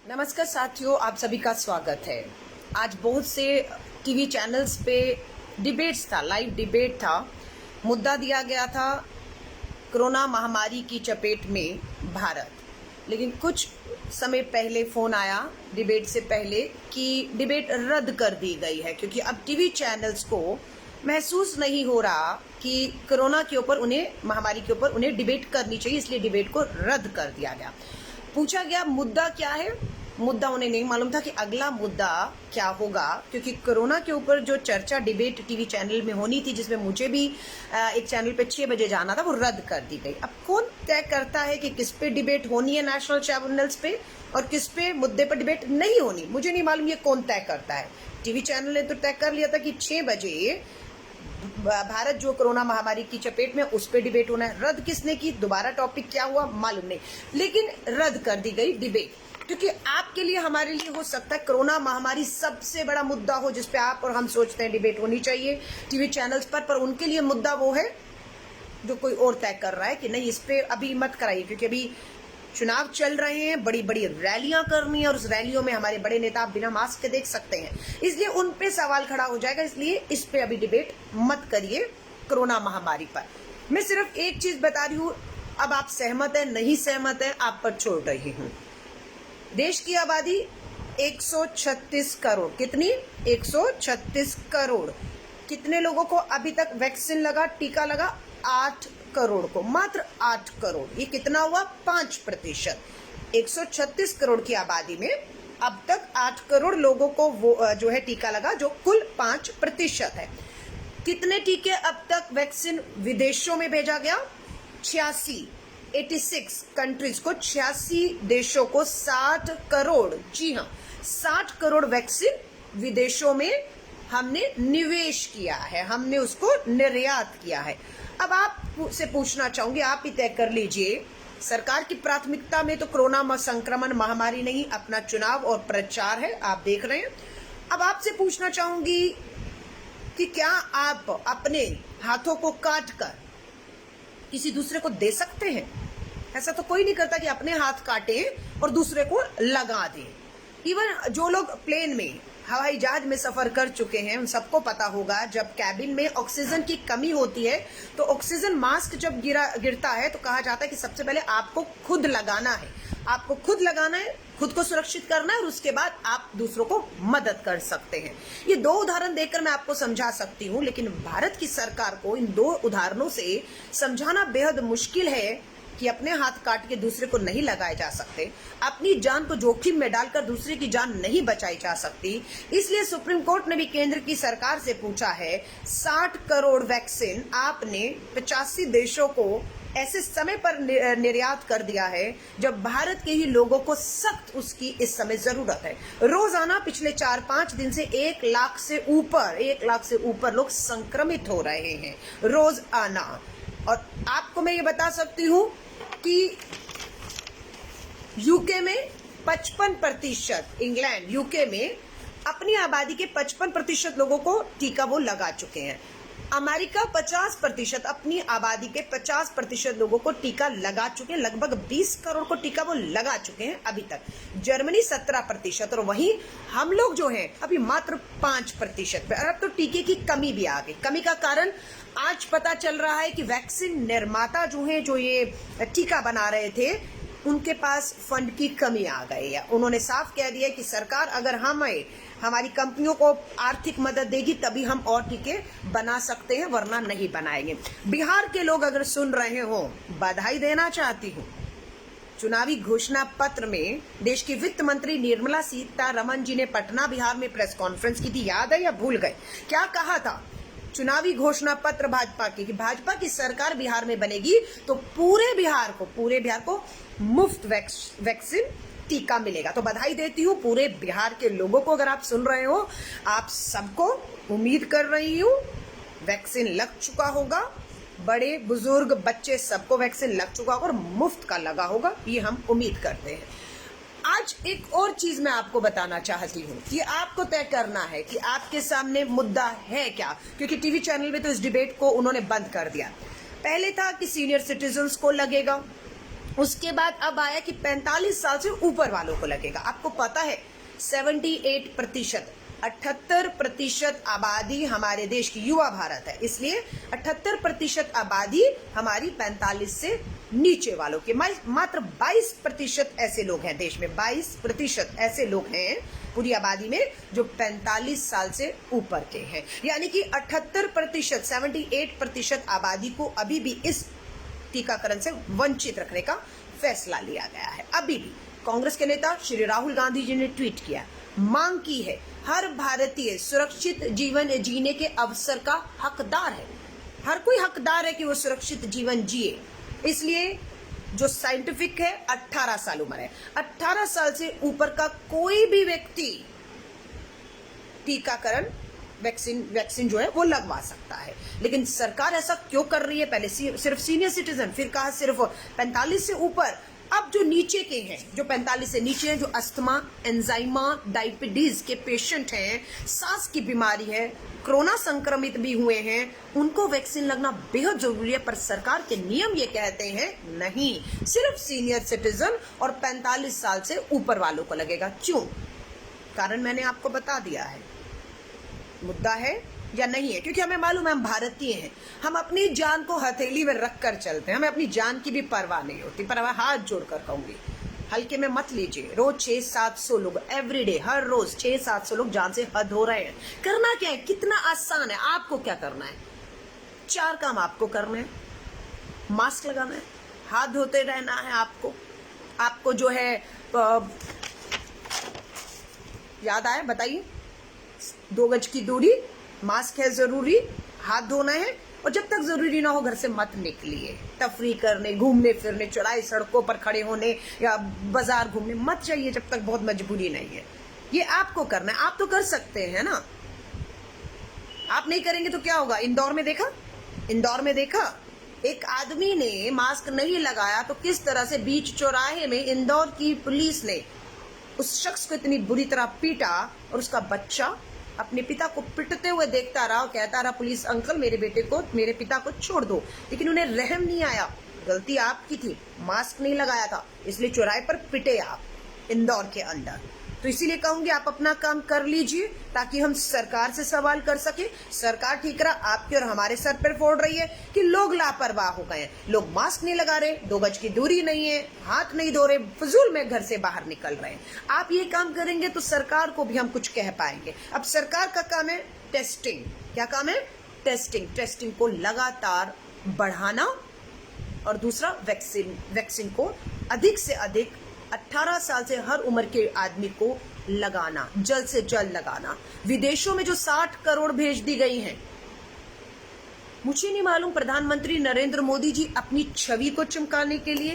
नमस्कार साथियों, आप सभी का स्वागत है। आज बहुत से टीवी चैनल्स पे डिबेट्स था, लाइव डिबेट था। मुद्दा दिया गया था कोरोना महामारी की चपेट में भारत। लेकिन कुछ समय पहले फोन आया डिबेट से पहले कि डिबेट रद्द कर दी गई है, क्योंकि अब टीवी चैनल्स को महसूस नहीं हो रहा कि कोरोना के ऊपर उन्हें, महामारी के ऊपर उन्हें डिबेट करनी चाहिए, इसलिए डिबेट को रद्द कर दिया गया। पूछा गया मुद्दा क्या है। मुद्दा उन्हें नहीं मालूम था कि अगला मुद्दा क्या होगा, क्योंकि कोरोना के ऊपर जो चर्चा डिबेट टीवी चैनल में होनी थी, जिसमें मुझे भी एक चैनल पे 6 बजे जाना था, वो रद्द कर दी गई। अब कौन तय करता है कि किस पे डिबेट होनी है नेशनल चैनल्स पे और किस पे मुद्दे पर डिबेट नहीं होनी, मुझे नहीं मालूम ये कौन तय करता है। टीवी चैनल ने तो तय कर लिया था कि 6 बजे भारत जो कोरोना महामारी की चपेट में, उस पे डिबेट होना है। रद्द किसने की, दोबारा टॉपिक क्या हुआ मालूम नहीं, लेकिन रद्द कर दी गई डिबेट। क्योंकि आपके लिए, हमारे लिए हो सकता है कोरोना महामारी सबसे बड़ा मुद्दा हो जिसपे आप और हम सोचते हैं डिबेट होनी चाहिए टीवी चैनल्स पर उनके लिए मुद्दा वो है जो कोई और तय कर रहा है कि नहीं, इस पे अभी मत कराइए, क्योंकि अभी चुनाव चल रहे हैं, बड़ी बड़ी रैलियां करनी है और उस रैलियों में हमारे बड़े नेता आप बिना मास्क के देख सकते हैं, इसलिए उन पे सवाल खड़ा हो जाएगा, इसलिए इस पे अभी डिबेट मत करिए कोरोना महामारी पर। मैं सिर्फ एक चीज बता रही हूँ, अब आप सहमत है नहीं सहमत है आप पर छोड़ रही हूँ। देश की आबादी 136 करोड़, कितनी? 136 करोड़। कितने लोगों को अभी तक वैक्सीन लगा, टीका लगा? 8 करोड़ को, मात्र 8 करोड़। ये कितना हुआ? 5%। 136 करोड़ की आबादी में अब तक 8 करोड़ लोगों को वो जो है टीका लगा, जो कुल 5% है। कितने टीके अब तक वैक्सीन विदेशों में भेजा गया? 86 कंट्रीज को, 86 देशों को 60 करोड़, जी हाँ 60 करोड़ वैक्सीन विदेशों में हमने निवेश किया है, हमने उसको निर्यात किया है। अब आप से पूछना चाहूंगी, आप ही तय कर लीजिए, सरकार की प्राथमिकता में तो कोरोना संक्रमण महामारी नहीं, अपना चुनाव और प्रचार है, आप देख रहे हैं। अब आपसे पूछना चाहूंगी कि क्या आप अपने हाथों को काट कर किसी दूसरे को दे सकते हैं? ऐसा तो कोई नहीं करता कि अपने हाथ काटे और दूसरे को लगा दे। इवन जो लोग प्लेन में, हवाई जहाज में सफर कर चुके हैं, उन सबको पता होगा जब कैबिन में ऑक्सीजन की कमी होती है तो ऑक्सीजन मास्क जब गिरता है तो कहा जाता है कि सबसे पहले आपको खुद लगाना है, आपको खुद लगाना है, खुद को सुरक्षित करना है और उसके बाद आप दूसरों को मदद कर सकते हैं। ये 2 उदाहरण देकर मैं आपको समझा सकती हूँ, लेकिन भारत की सरकार को इन 2 उदाहरणों से समझाना बेहद मुश्किल है कि अपने हाथ काट के दूसरे को नहीं लगाए जा सकते, अपनी जान को जोखिम में डालकर दूसरे की जान नहीं बचाई जा सकती। इसलिए सुप्रीम कोर्ट ने भी केंद्र की सरकार से पूछा है, 60 करोड़ वैक्सीन आपने 85 देशों को ऐसे समय पर निर्यात कर दिया है जब भारत के ही लोगों को सख्त उसकी इस समय जरूरत है। रोजाना पिछले 4-5 दिन से 1 लाख से ऊपर लोग संक्रमित हो रहे हैं रोज आना। और आपको मैं ये बता सकती हूं कि यूके में 55%, इंग्लैंड यूके में अपनी आबादी के 55% लोगों को टीका वो लगा चुके हैं। अमेरिका 50%, अपनी आबादी के 50% लोगों को टीका लगा चुके हैं, लगभग 20 करोड़ को टीका वो लगा चुके हैं अभी तक। जर्मनी 17% और वहीं हम लोग जो हैं अभी मात्र 5% पे। और अब तो टीके की कमी भी आ गई। कमी का कारण आज पता चल रहा है कि वैक्सीन निर्माता जो है, जो ये टीका बना रहे थे, उनके पास फंड की कमी आ गई है। उन्होंने साफ कह दिया कि सरकार अगर हमारी कंपनियों को आर्थिक मदद देगी तभी हम और टीके बना सकते हैं, वरना नहीं बनाएंगे। बिहार के लोग अगर सुन रहे हो, बधाई देना चाहती हूँ। चुनावी घोषणा पत्र में देश की वित्त मंत्री निर्मला सीतारमण जी ने पटना बिहार में प्रेस कॉन्फ्रेंस की थी, याद है या भूल गए? क्या कहा था? चुनावी घोषणा पत्र भाजपा की, कि भाजपा की सरकार बिहार में बनेगी तो पूरे बिहार को मुफ्त वैक्सीन टीका मिलेगा। तो बधाई देती हूँ पूरे बिहार के लोगों को। अगर आप सुन रहे हो, आप सबको उम्मीद कर रही हूँ वैक्सीन लग चुका होगा, बड़े बुजुर्ग बच्चे सबको वैक्सीन लग चुका होगा और मुफ्त का लगा होगा, ये हम उम्मीद करते हैं। आज एक और चीज मैं आपको बताना चाहती हूँ कि आपको तय करना है कि आपके सामने मुद्दा है क्या, क्योंकि टीवी चैनल में तो इस डिबेट को उन्होंने बंद कर दिया। पहले था कि सीनियर सिटीजन्स को लगेगा, उसके बाद अब आया कि 45 साल से ऊपर वालों को लगेगा। आपको पता है 78%, 78% आबादी हमारे देश की युवा भारत है, इसलिए 78% आबादी हमारी 45 से नीचे वालों की। मात्र 22% ऐसे लोग हैं देश में, 22% ऐसे लोग हैं पूरी आबादी में जो 45 साल से ऊपर के हैं। यानी कि 78%, 78% आबादी को अभी भी इस टीकाकरण से वंचित रखने का फैसला लिया गया है। अभी भी कांग्रेस के नेता श्री राहुल गांधी जी ने ट्वीट किया, मांग की है, हर भारतीय सुरक्षित जीवन जीने के अवसर का हकदार है। हर कोई हकदार है कि वो सुरक्षित जीवन जिए। इसलिए जो साइंटिफिक है 18 साल उम्र है, 18 साल से ऊपर का कोई भी व्यक्ति टीकाकरण वैक्सीन जो है वो लगवा सकता है। लेकिन सरकार ऐसा क्यों कर रही है? पहले सिर्फ सीनियर सिटीजन, फिर कहा सिर्फ 45 से ऊपर, अब जो नीचे के हैं, जो 45 से नीचे हैं, जो अस्थमा, एंजाइमा, डायबिटीज के पेशेंट हैं, सांस की बीमारी है, कोरोना संक्रमित भी हुए हैं, उनको वैक्सीन लगना बेहद जरूरी है। पर सरकार के नियम ये कहते हैं नहीं, सिर्फ सीनियर सिटीजन और 45 साल से ऊपर वालों को लगेगा। क्यों? कारण मैंने आपको बता दिया है। मुद्दा है या नहीं है? क्योंकि हमें मालूम है हम भारतीय हैं, हम अपनी जान को हथेली में रख कर चलते हैं, हमें अपनी जान की भी परवाह नहीं होती। पर मैं हाथ जोड़कर कहूंगी, हल्के में मत लीजिए। रोज 600-700 लोग एवरीडे, हर रोज 600-700 लोग जान से हद हो रहे हैं। करना क्या है? कितना आसान है। आपको क्या करना है? 4 काम आपको करना है। मास्क लगाना है, हाथ धोते रहना है, आपको जो है याद आए बताइए, 2 गज की दूरी, मास्क है जरूरी, हाथ धोना है, और जब तक जरूरी ना हो घर से मत निकलिए। तफरी करने, घूमने फिरने, चौराहे सड़कों पर खड़े होने या बाजार घूमने मत जाइए जब तक बहुत मजबूरी नहीं है। ये आपको करना है। आप तो कर सकते हैं ना। आप नहीं करेंगे तो क्या होगा? इंदौर में देखा एक आदमी ने मास्क नहीं लगाया तो किस तरह से बीच चौराहे में इंदौर की पुलिस ने उस शख्स को इतनी बुरी तरह पीटा, और उसका बच्चा अपने पिता को पिटते हुए देखता रहा और कहता रहा, पुलिस अंकल मेरे पिता को छोड़ दो। लेकिन उन्हें रहम नहीं आया। गलती आपकी थी, मास्क नहीं लगाया था, इसलिए चौराहे पर पिटे आप इंदौर के अंदर। तो इसीलिए कहूंगी आप अपना काम कर लीजिए ताकि हम सरकार से सवाल कर सके। सरकार ठीक रहा आपके और हमारे सर पर फोड़ रही है कि लोग लापरवाह हो गए, लोग मास्क नहीं लगा रहे, 2 गज की दूरी नहीं है, हाथ नहीं धो रहे, फजूल में घर से बाहर निकल रहे हैं। आप ये काम करेंगे तो सरकार को भी हम कुछ कह पाएंगे। अब सरकार का काम है टेस्टिंग। क्या काम है? टेस्टिंग को लगातार बढ़ाना, और दूसरा वैक्सीन को अधिक से अधिक 18 साल से हर उम्र के आदमी को लगाना, जल्द से जल्द लगाना। विदेशों में जो 60 करोड़ भेज दी गई हैं, मुझे नहीं मालूम प्रधानमंत्री नरेंद्र मोदी जी अपनी छवि को चमकाने के लिए,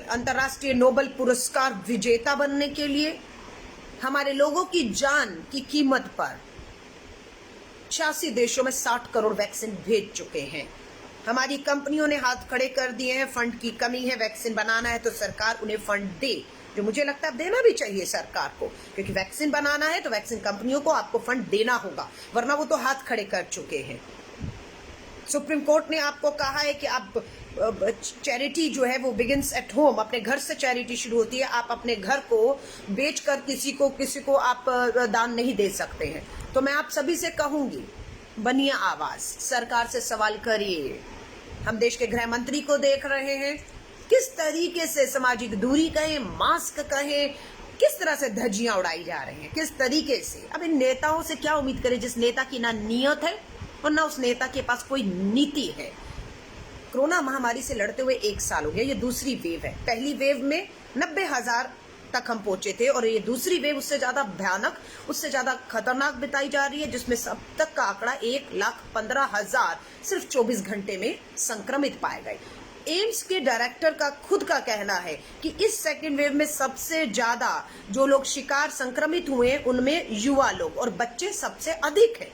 अंतर्राष्ट्रीय नोबेल पुरस्कार विजेता बनने के लिए, हमारे लोगों की जान की कीमत पर 86 देशों में 60 करोड़ वैक्सीन भेज चुके हैं। हमारी कंपनियों ने हाथ खड़े कर दिए हैं। फंड की कमी है, वैक्सीन बनाना है तो सरकार उन्हें फंड दे, जो मुझे लगता है देना भी चाहिए सरकार को, क्योंकि वैक्सीन बनाना है तो वैक्सीन कंपनियों को आपको फंड देना होगा, वरना वो तो हाथ खड़े कर चुके हैं। सुप्रीम कोर्ट ने आपको कहा है कि आप चैरिटी जो है वो बिगिंस एट होम, अपने घर से चैरिटी शुरू होती है। आप अपने घर को बेचकर किसी को आप दान नहीं दे सकते हैं। तो मैं आप सभी से कहूंगी, बनिए आवाज, सरकार से सवाल करिए। हम देश के गृह मंत्री को देख रहे हैं किस तरीके से सामाजिक दूरी कहें, मास्क कहें, किस तरह से धज्जियां उड़ाई जा रही हैं, किस तरीके से। अब इन नेताओं से क्या उम्मीद करें जिस नेता की ना नियत है और ना उस नेता के पास कोई नीति है। कोरोना महामारी से लड़ते हुए 1 साल हो गया, ये दूसरी वेव है। पहली वेव में 90,000 तक हम पहुंचे थे, और ये दूसरी वेव उससे ज्यादा भयानक, उससे ज्यादा खतरनाक बताई जा रही है, जिसमें अब तक का आंकड़ा 1,15,000 सिर्फ 24 घंटे में संक्रमित पाए गए। एम्स के डायरेक्टर का खुद का कहना है कि इस सेकेंड वेव में सबसे ज्यादा जो लोग शिकार संक्रमित हुए उनमें युवा लोग और बच्चे सबसे अधिक है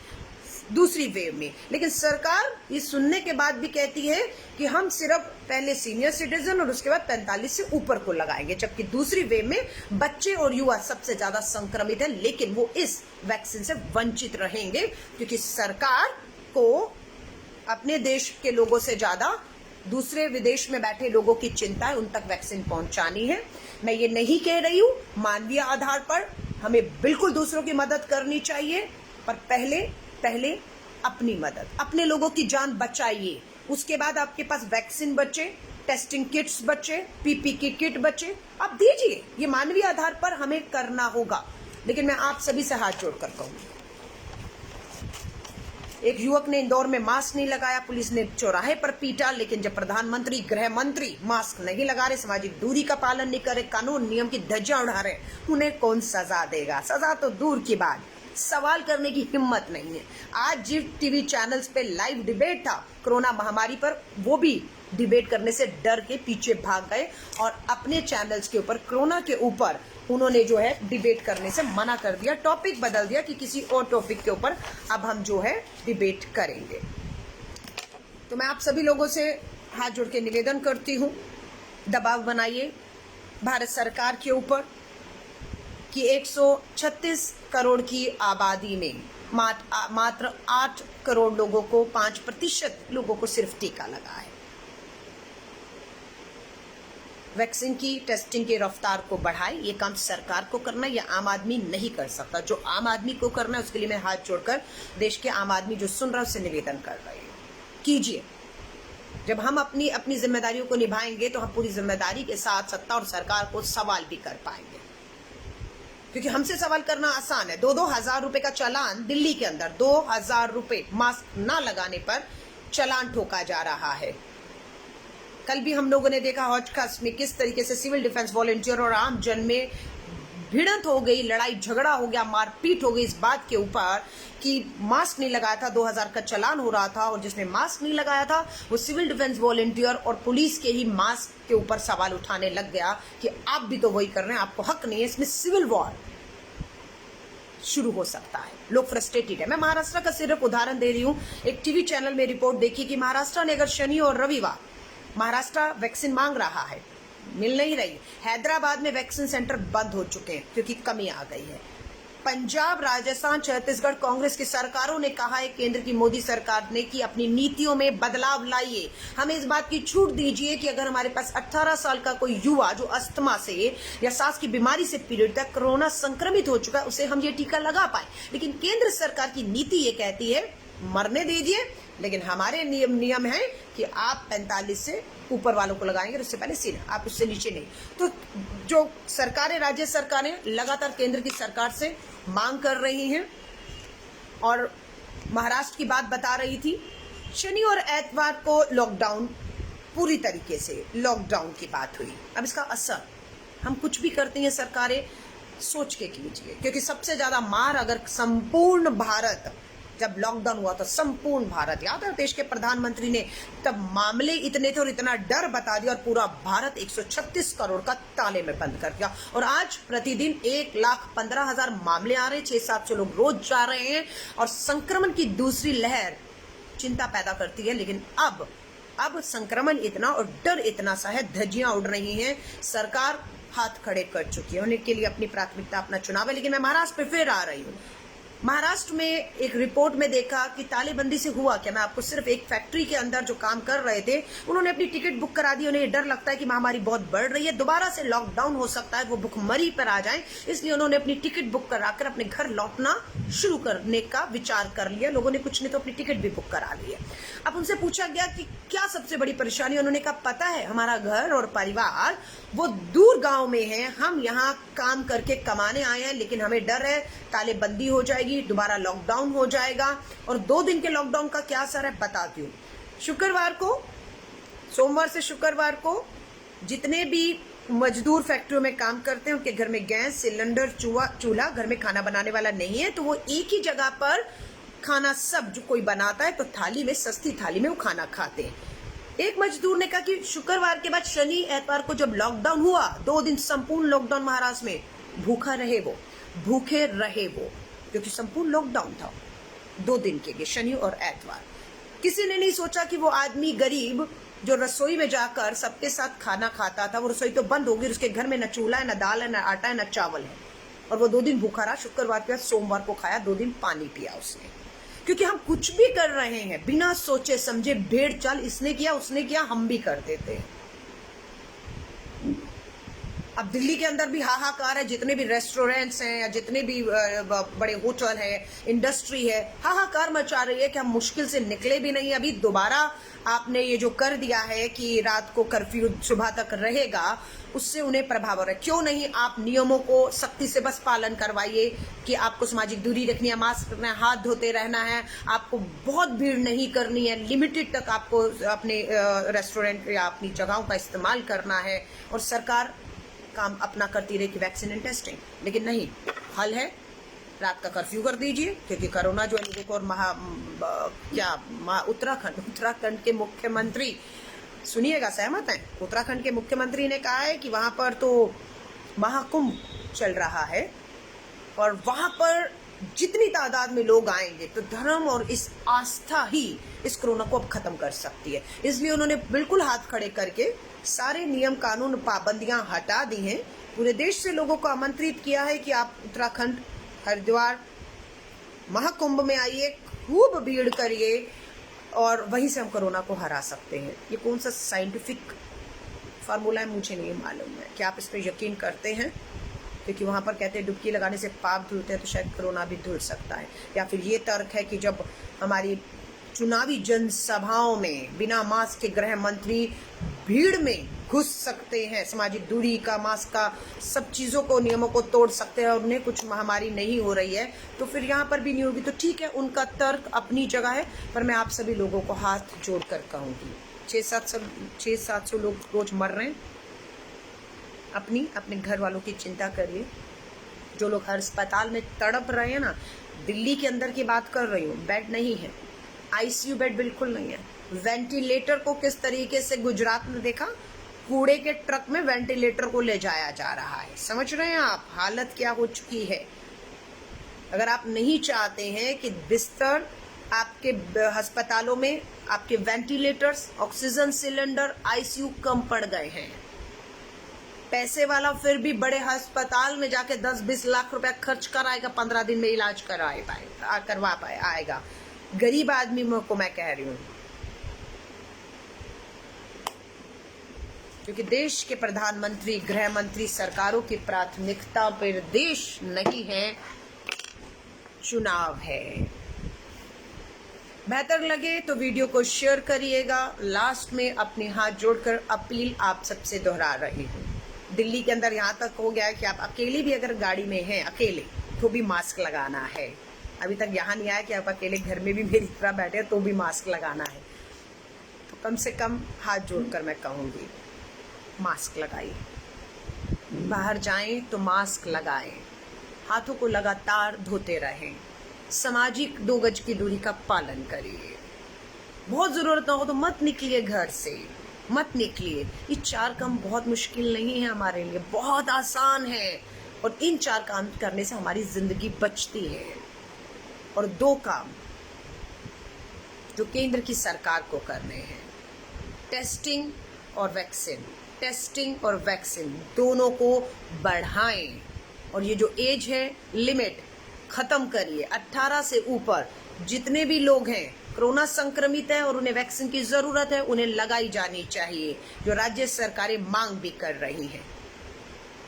दूसरी वेव में। लेकिन सरकार ये सुनने के बाद भी कहती है कि हम सिर्फ पहले सीनियर सिटीजन और उसके बाद 45 से ऊपर को लगाएंगे, जबकि दूसरी वेव में बच्चे और युवा सबसे ज्यादा संक्रमित है। लेकिन वो इस वैक्सीन से वंचित रहेंगे, क्योंकि सरकार को अपने देश के लोगों से ज्यादा दूसरे विदेश में बैठे लोगों की चिंता है, उन तक वैक्सीन पहुंचानी है। मैं ये नहीं कह रही हूं, मानवीय आधार पर हमें बिल्कुल दूसरों की मदद करनी चाहिए, पर पहले अपनी मदद, अपने लोगों की जान बचाइए। उसके बाद आपके पास वैक्सीन बचे, टेस्टिंग किट्स बचे, पीपी की किट बचे, आप दीजिए। ये मानवीय आधार पर हमें करना होगा। लेकिन मैं आप सभी से हाथ जोड़कर कहूंगी, एक युवक ने इंदौर में मास्क नहीं लगाया, पुलिस ने चौराहे पर पीटा, लेकिन जब प्रधानमंत्री, गृह मंत्री मास्क नहीं लगा रहे, सामाजिक दूरी का पालन नहीं करे, कानून नियम की धज्जियां उड़ा रहे, उन्हें कौन सजा देगा? सजा तो दूर की बात, सवाल करने की हिम्मत नहीं है। आज जिस टीवी चैनल्स पे लाइव डिबेट था कोरोना महामारी पर, वो भी डिबेट करने से डर के पीछे भाग गए और अपने चैनल्स के ऊपर कोरोना के ऊपर उन्होंने जो है डिबेट करने से मना कर दिया, टॉपिक बदल दिया कि किसी और टॉपिक के ऊपर अब हम जो है डिबेट करेंगे। तो मैं आप सभी लोगों से हाथ जोड़ के निवेदन करती हूँ, दबाव बनाइए भारत सरकार के ऊपर कि 136 करोड़ की आबादी में मात्र 8 करोड़ लोगों को, 5% लोगों को सिर्फ टीका लगा है। वैक्सीन की टेस्टिंग की रफ्तार को बढ़ाए, ये काम सरकार को करना है, ये आम आदमी नहीं कर सकता। जो आम आदमी को करना है उसके लिए मैं हाथ जोड़कर देश के आम आदमी जो सुन रहा है उससे निवेदन कर रही हूँ, कीजिए। जब हम अपनी जिम्मेदारियों को निभाएंगे तो हम पूरी जिम्मेदारी के साथ सत्ता और सरकार को सवाल भी कर पाएंगे, क्योंकि हमसे सवाल करना आसान है। 2-2 हजार रुपए का चालान दिल्ली के अंदर, 2000 रुपए मास्क ना लगाने पर चालान ठोका जा रहा है। कल भी हम लोगों ने देखा हौज-खास में किस तरीके से सिविल डिफेंस वॉलंटियर और आम जन में भिड़ंत हो गई, लड़ाई झगड़ा हो गया, मारपीट हो गई इस बात के ऊपर कि मास्क नहीं लगाया था, 2000 का चालान हो रहा था, और जिसने मास्क नहीं लगाया था वो सिविल डिफेंस वॉलंटियर और पुलिस के ही मास्क के ऊपर सवाल उठाने लग गया कि आप भी तो वही कर रहे हैं, आपको हक नहीं है। इसमें सिविल वॉर शुरू हो सकता है। लोग फ्रस्ट्रेटेड है। मैं महाराष्ट्र का सिर्फ उदाहरण दे रही हूँ। एक टीवी चैनल में रिपोर्ट देखी कि महाराष्ट्र ने अगर शनि और रविवार, महाराष्ट्र वैक्सीन मांग रहा है, मिल नहीं रही। हैदराबाद में वैक्सीन सेंटर बंद हो चुके हैं क्योंकि कमी आ गई है। पंजाब, राजस्थान, छत्तीसगढ़ कांग्रेस की सरकारों ने कहा है केंद्र की मोदी सरकार ने कि अपनी नीतियों में बदलाव लाइए। हमें इस बात की छूट दीजिए कि अगर हमारे पास 18 साल का कोई युवा जो अस्थमा से या सांस की बीमारी से पीड़ित है, कोरोना संक्रमित हो चुका है, उसे हम ये टीका लगा पाए। लेकिन केंद्र सरकार की नीति ये कहती है मरने दीजिए, लेकिन हमारे नियम है कि आप 45 से ऊपर वालों को लगाएंगे, उससे पहले सीधा, आप उससे नीचे नहीं। तो जो सरकारें, राज्य सरकारें लगातार केंद्र की सरकार से मांग कर रही हैं, और महाराष्ट्र की बात बता रही थी। शनि और एतवार को लॉकडाउन, पूरी तरीके से लॉकडाउन की बात हुई। अब इसका असर, हम कुछ भी करते हैं सरकारें, सोच के कीजिए, क्योंकि सबसे ज्यादा मार अगर संपूर्ण भारत, जब लॉकडाउन हुआ तो संपूर्ण भारत, याद है देश के प्रधानमंत्री ने तब मामले इतने थे और इतना डर बता दिया और पूरा भारत 136 करोड़ का ताले में बंद कर दिया। और आज प्रतिदिन 1,15,000 मामले आ रहे हैं, 600-700 लोग रोज जा रहे हैं, और संक्रमण की दूसरी लहर चिंता पैदा करती है। लेकिन अब संक्रमण इतना और डर इतना सा है, धज्जियां उड़ रही हैं, सरकार हाथ खड़े कर चुकी है, उनके लिए अपनी प्राथमिकता, अपना चुनाव है। लेकिन मैं महाराष्ट्र पे फिर आ रही हूँ। महाराष्ट्र में एक रिपोर्ट में देखा कि तालेबंदी से हुआ क्या। मैं आपको सिर्फ एक फैक्ट्री के अंदर जो काम कर रहे थे, उन्होंने अपनी टिकट बुक करा दी। उन्हें डर लगता है कि महामारी बहुत बढ़ रही है, दोबारा से लॉकडाउन हो सकता है, वो भुखमरी पर आ जाएं, इसलिए उन्होंने अपनी टिकट बुक कराकर अपने घर लौटना शुरू करने का विचार कर लिया। लोगों ने, कुछ ने तो अपनी टिकट भी बुक करा ली है। अब उनसे पूछा गया कि क्या सबसे बड़ी परेशानी, उन्होंने कहा पता है, हमारा घर और परिवार वो दूर गांव में है, हम यहाँ काम करके कमाने आए हैं, लेकिन हमें डर है तालेबंदी हो जाएगी, दोबारा लॉकडाउन हो जाएगा। और 2 दिन के लॉकडाउन का क्या असर है बताती हूँ। शुक्रवार को, सोमवार से शुक्रवार को, जितने भी मजदूर फैक्ट्रियों में काम करते हैं उनके घर में गैस सिलेंडर, चूल्हा, घर में खाना बनाने वाला नहीं है, तो वो एक ही जगह पर खाना, सब जो कोई बनाता है तो थाली में, सस्ती थाली में वो खाना खाते हैं। एक मजदूर ने कहा कि शुक्रवार के बाद शनि एतवार को जब लॉकडाउन हुआ, 2 दिन संपूर्ण लॉकडाउन महाराष्ट्र में, भूखे रहे वो, क्योंकि संपूर्ण लॉकडाउन था 2 दिन के लिए, शनि और एतवार। किसी ने नहीं सोचा कि वो आदमी गरीब जो रसोई में जाकर सबके साथ खाना खाता था, वो रसोई तो बंद होगी, उसके घर में न चूल्हा है, न दाल है, न आटा है, न चावल है, और वो 2 दिन भूखा रहा। शुक्रवार के बाद सोमवार को खाया, 2 दिन पानी पिया उसने। क्योंकि हम कुछ भी कर रहे हैं बिना सोचे समझे, भेड़ चाल, इसने किया उसने किया, हम भी कर देते हैं। अब दिल्ली के अंदर भी हाहाकार है, जितने भी रेस्टोरेंट्स हैं या जितने भी बड़े होटल है, इंडस्ट्री है, हाहाकार मचा रही है कि हम मुश्किल से निकले भी नहीं। अभी दोबारा आपने ये जो कर दिया है कि रात को कर्फ्यू सुबह तक रहेगा, उससे उन्हें प्रभाव हो रहा है। क्यों नहीं आप नियमों को सख्ती से बस पालन करवाइए कि आपको सामाजिक दूरी रखनी है, मास्क रखना है, हाथ धोते रहना है, आपको बहुत भीड़ नहीं करनी है, लिमिटेड तक आपको अपने रेस्टोरेंट या अपनी जगहों का इस्तेमाल करना है, और सरकार काम अपना करती रही कि वैक्सीन एंड टेस्टिंग। लेकिन नहीं, हल है रात का कर्फ्यू कर दीजिए, क्योंकि कोरोना जो है लोगों को, और उत्तराखंड के मुख्यमंत्री, सुनिएगा, सहमत हैं? उत्तराखंड के मुख्यमंत्री ने कहा है कि वहां पर तो महाकुंभ चल रहा है और वहां पर जितनी तादाद में लोग आएंगे तो धर्म और इस आस्था ही इस कोरोना को अब खत्म कर सकती है। इसलिए उन्होंने बिल्कुल हाथ खड़े करके सारे नियम कानून पाबंदियां हटा दी हैं। पूरे देश से लोगों को आमंत्रित किया है कि आप उत्तराखंड हरिद्वार महाकुंभ में आइए, खूब भीड़ करिए और वहीं से हम कोरोना को हरा सकते हैं। ये कौन सा साइंटिफिक फार्मूला है मुझे नहीं मालूम है। क्या आप इस पर यकीन करते हैं? क्योंकि वहाँ पर कहते हैं डुबकी लगाने से पाप धुलते हैं, तो शायद कोरोना भी धुल सकता है। या फिर ये तर्क है कि जब हमारी चुनावी जनसभाओं में बिना मास्क के गृह मंत्री भीड़ में घुस सकते हैं, सामाजिक दूरी का, मास्क का, सब चीज़ों को, नियमों को तोड़ सकते हैं और उन्हें कुछ महामारी नहीं हो रही है, तो फिर यहाँ पर भी नहीं होगी। तो ठीक है, उनका तर्क अपनी जगह है, पर मैं आप सभी लोगों को हाथ जोड़कर कहूँगी, 600-700 लोग रोज मर रहे हैं। अपने घर वालों की चिंता करिए। जो लोग हर अस्पताल में तड़प रहे हैं ना, दिल्ली के अंदर की बात कर रही हूँ, बेड नहीं है, आईसीयू बेड बिल्कुल नहीं है। वेंटिलेटर को किस तरीके से गुजरात में देखा, कूड़े के ट्रक में वेंटिलेटर को ले जाया जा रहा है। समझ रहे हैं आप हालत क्या हो चुकी है? अगर आप नहीं चाहते हैं कि बिस्तर आपके अस्पतालों में, आपके वेंटिलेटर्स, ऑक्सीजन सिलेंडर, आईसीयू कम पड़ गए हैं, पैसे वाला फिर भी बड़े अस्पताल में जाके 10-20 लाख रुपया खर्च कराएगा, 15 दिन में इलाज करवा आएगा। गरीब आदमी को मैं कह रही हूँ, क्योंकि देश के प्रधानमंत्री, गृह मंत्री, सरकारों की प्राथमिकता पर देश नहीं है, चुनाव है। बेहतर लगे तो वीडियो को शेयर करिएगा। लास्ट में अपने हाथ जोड़कर अपील आप सबसे दोहरा रही हूँ। दिल्ली के अंदर यहाँ तक हो गया है कि आप अकेले भी अगर गाड़ी में हैं, अकेले, तो भी मास्क लगाना है। अभी तक यहाँ नहीं आया कि आप अकेले घर में भी मेरी तरह बैठे तो भी मास्क लगाना है। तो कम से कम हाथ जोड़कर मैं कहूँगी, मास्क लगाइए। बाहर जाएं तो मास्क लगाएं, हाथों को लगातार धोते रहें, सामाजिक 2 गज की दूरी का पालन करिए। बहुत ज़रूरत ना हो तो मत निकलिए, घर से मत निकलिए। ये 4 काम बहुत मुश्किल नहीं है हमारे लिए, बहुत आसान है, और इन 4 काम करने से हमारी जिंदगी बचती है। और 2 काम जो केंद्र की सरकार को करने हैं, टेस्टिंग और वैक्सीन। टेस्टिंग और वैक्सीन दोनों को बढ़ाएं, और ये जो एज है लिमिट खत्म करिए। 18 से ऊपर जितने भी लोग हैं कोरोना संक्रमित है और उन्हें वैक्सीन की जरूरत है, उन्हें लगाई जानी चाहिए, जो राज्य सरकारें मांग भी कर रही हैं।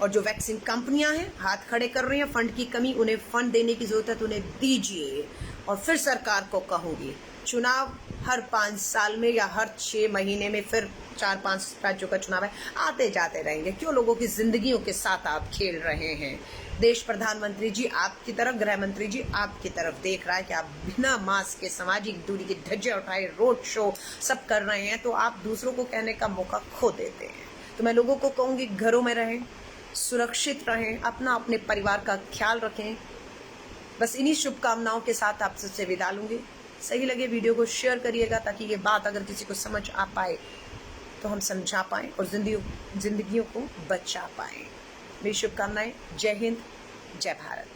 और जो वैक्सीन कंपनियां हैं हाथ खड़े कर रही हैं, फंड की कमी, उन्हें फंड देने की जरूरत है तो उन्हें दीजिए। और फिर सरकार को कहूंगी, चुनाव हर 5 साल में या हर 6 महीने में फिर 4-5 राज्यों का चुनाव है, आते जाते रहेंगे। क्यों लोगों की जिंदगियों के साथ आप खेल रहे हैं? देश प्रधानमंत्री जी आपकी तरफ, गृह मंत्री जी आपकी तरफ देख रहा है कि आप बिना मास्क के सामाजिक दूरी की धज्जे उठाए रोड शो सब कर रहे हैं, तो आप दूसरों को कहने का मौका खो देते हैं। तो मैं लोगों को कहूँगी, घरों में रहें, सुरक्षित रहें, अपने परिवार का ख्याल रखें। बस इन्हीं शुभकामनाओं के साथ आप सबसे विदा लूंगी। सही लगे वीडियो को शेयर करिएगा, ताकि ये बात अगर किसी को समझ आ पाए तो हम समझा पाएँ और जिंदगियों को बचा पाएँ। मेरी शुभकामनाएं। जय हिंद, जय भारत।